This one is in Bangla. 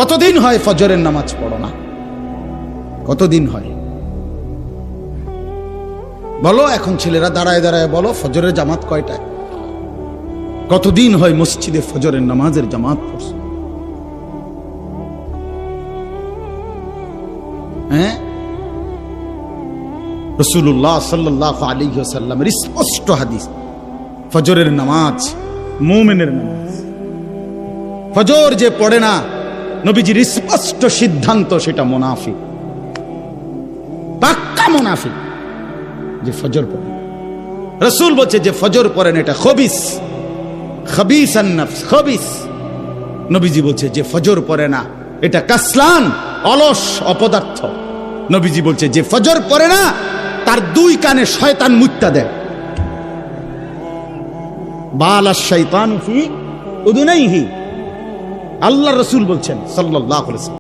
কতদিন হয় ফজরের নামাজ পড়ো না? কতদিন হয় বলো? এখন ছেলেরা দাঁড়ায় দাঁড়ায় বলো ফজরের জামাত কয়টায়? কতদিন হয় মসজিদে ফজরের নামাজের জামাত পড়ছে? হ্যাঁ, রাসূলুল্লাহ সাল্লাল্লাহু আলাইহি ওয়াসাল্লামের স্পষ্ট হাদিস, ফজরের নামাজ মুমিনের নামাজ। ফজর যে পড়ে না, নবীজির স্পষ্ট সিদ্ধান্ত সেটা মুনাফিক, পাক্কা মুনাফিক। যে ফজর পড়ে, রাসূল বলছে যে ফজর পড়েন এটা খবিস, খবিসান নফস, খবিস। নবীজি বলছে যে ফজর পড়ে না এটা কাসলান, অলস, অপদার্থ। নবীজি বলছে যে ফজর পড়ে না তার দুই কানে শয়তান মুত্তা দেয়। বালা শাইতানু ফি উযুনাইহি, আল্লাহ রাসূল বলছেন সাল্লাল্লাহু আলাইহি ওয়াসাল্লাম।